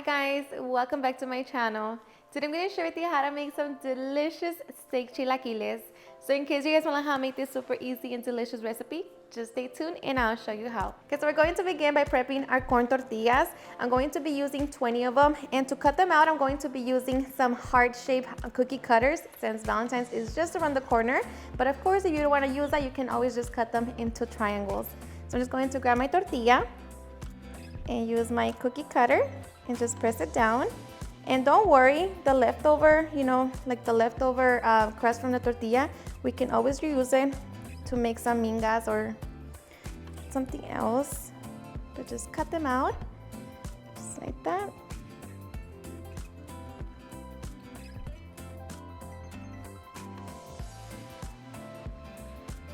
guys, welcome back to my channel. Today I'm going to share with you how to make some delicious steak chilaquiles. So in case you guys want to know how to make this super easy and delicious recipe, just stay tuned and I'll show you how. Okay, so we're going to begin by prepping our corn tortillas. I'm going to be using 20 of them, and to cut them out I'm going to be using some heart-shaped cookie cutters since Valentine's is just around the corner. But of course, if you don't want to use that, you can always just cut them into triangles. So I'm just going to grab my tortilla and use my cookie cutter and just press it down. And don't worry, the leftover, like the leftover crust from the tortilla, we can always reuse it to make some mingas or something else. But just cut them out, just like that.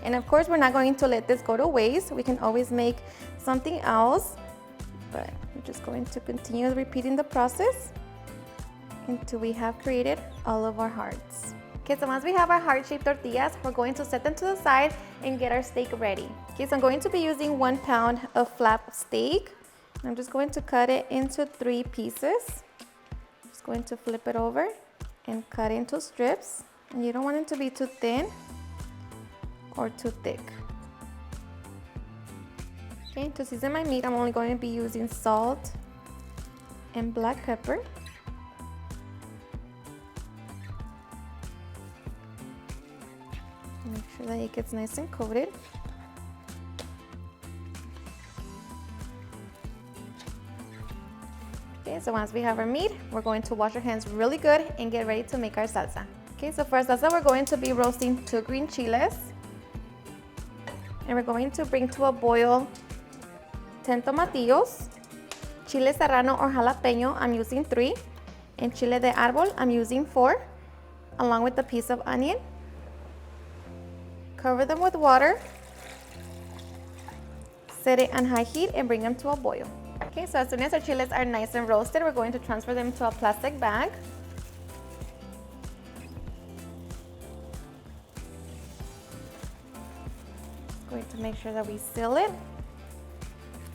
And of course, we're not going to let this go to waste. We can always make something else, but we're just going to continue repeating the process until we have created all of our hearts. Okay, so once we have our heart-shaped tortillas, we're going to set them to the side and get our steak ready. Okay, so I'm going to be using 1 pound of flap steak. I'm just going to cut it into 3 pieces. Just going to flip it over and cut into strips. And you don't want it to be too thin or too thick. Okay, to season my meat, I'm only going to be using salt and black pepper. Make sure that it gets nice and coated. Okay, so once we have our meat, we're going to wash our hands really good and get ready to make our salsa. Okay, so for our salsa, we're going to be roasting 2 green chiles. And we're going to bring to a boil 10 tomatillos, chile serrano or jalapeño, I'm using 3, and chile de árbol, I'm using 4, along with a piece of onion. Cover them with water, set it on high heat and bring them to a boil. Okay, so as soon as our chiles are nice and roasted, we're going to transfer them to a plastic bag. Going to make sure that we seal it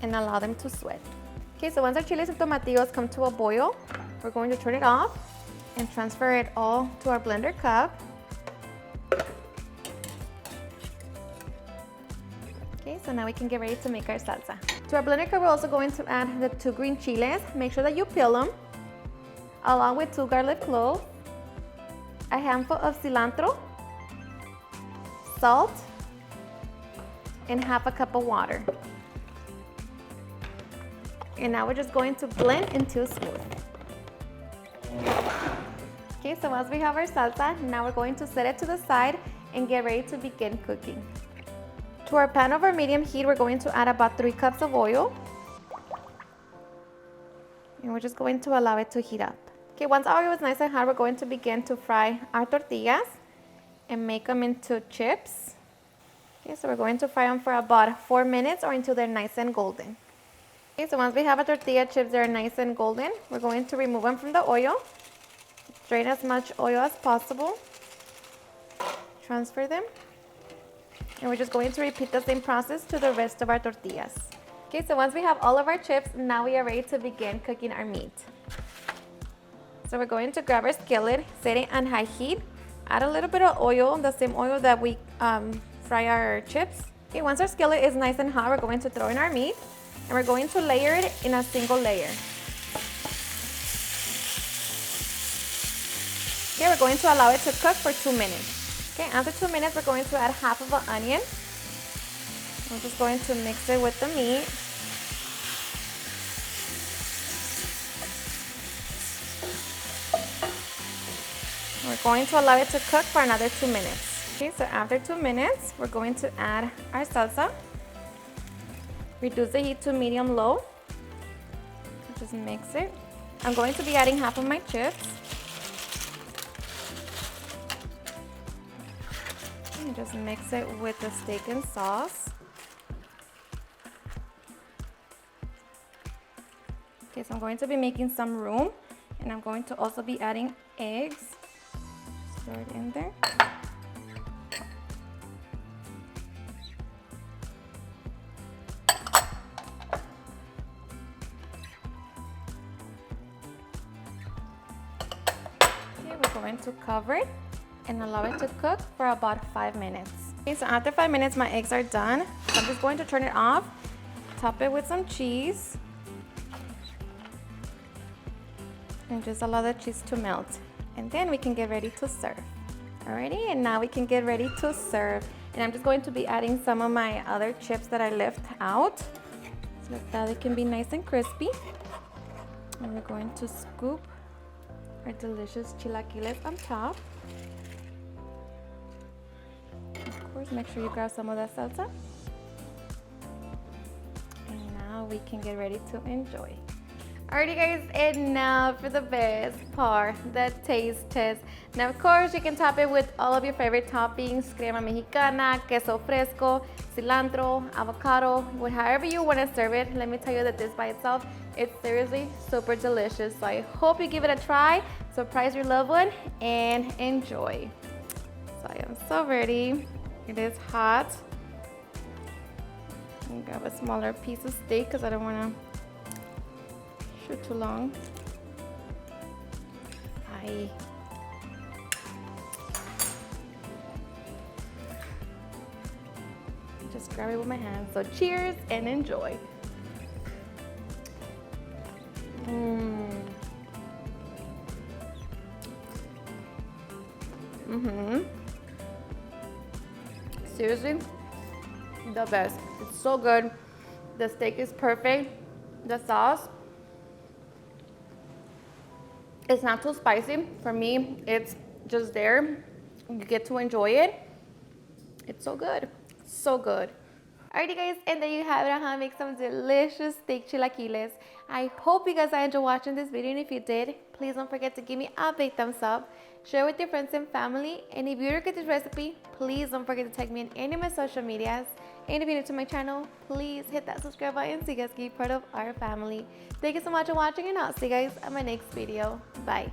and allow them to sweat. Okay, so once our chiles and tomatillos come to a boil, we're going to turn it off and transfer it all to our blender cup. Okay, so now we can get ready to make our salsa. To our blender cup, we're also going to add the 2 green chiles. Make sure that you peel them, along with 2 garlic cloves, a handful of cilantro, salt, and half a cup of water. And now we're just going to blend until smooth. Okay, so once we have our salsa, now we're going to set it to the side and get ready to begin cooking. To our pan over medium heat, we're going to add about 3 cups of oil. And we're just going to allow it to heat up. Okay, once our oil is nice and hot, we're going to begin to fry our tortillas and make them into chips. Okay, so we're going to fry them for about 4 minutes or until they're nice and golden. Okay, so once we have our tortilla chips that are nice and golden, we're going to remove them from the oil. Drain as much oil as possible. Transfer them. And we're just going to repeat the same process to the rest of our tortillas. Okay, so once we have all of our chips, now we are ready to begin cooking our meat. So we're going to grab our skillet, set it on high heat, add a little bit of oil, the same oil that we fry our chips. Okay, once our skillet is nice and hot, we're going to throw in our meat and we're going to layer it in a single layer. Okay, we're going to allow it to cook for 2 minutes. Okay, after 2 minutes, we're going to add half of an onion. We're just going to mix it with the meat. We're going to allow it to cook for another 2 minutes. Okay, so after 2 minutes, we're going to add our salsa. Reduce the heat to medium-low. Just mix it. I'm going to be adding half of my chips. And just mix it with the steak and sauce. Okay, so I'm going to be making some room, and I'm going to also be adding eggs. Just throw it in there. going to cover it and allow it to cook for about 5 minutes. Okay, so after 5 minutes, my eggs are done. So I'm just going to turn it off, top it with some cheese, and just allow the cheese to melt. And then we can get ready to serve. Alrighty, and now we can get ready to serve. And I'm just going to be adding some of my other chips that I left out, so that they can be nice and crispy. And we're going to scoop our delicious chilaquiles on top. Of course, make sure you grab some of that salsa. And now we can get ready to enjoy. Alrighty guys, and now for the best part, the taste test. Now of course you can top it with all of your favorite toppings, crema mexicana, queso fresco, cilantro, avocado, however you want to serve it. Let me tell you that this by itself, it's seriously super delicious. So I hope you give it a try, surprise your loved one, and enjoy. So I am so ready. It is hot. I'm gonna grab a smaller piece of steak because I don't want to shoot too long. Just grab it with my hands. So cheers and enjoy. Seriously, the best. It's so good. The steak is perfect. The sauce, it's not too spicy. For me, it's just there. You get to enjoy it. It's so good. So good. Alrighty guys, and there you have it on how to make some delicious steak chilaquiles. I hope you guys enjoyed watching this video, and if you did, please don't forget to give me a big thumbs up. Share with your friends and family. And if you look at this recipe, please don't forget to tag me in any of my social medias. And if you're new to my channel, please hit that subscribe button so you guys can be part of our family. Thank you so much for watching, and I'll see you guys on my next video. Bye.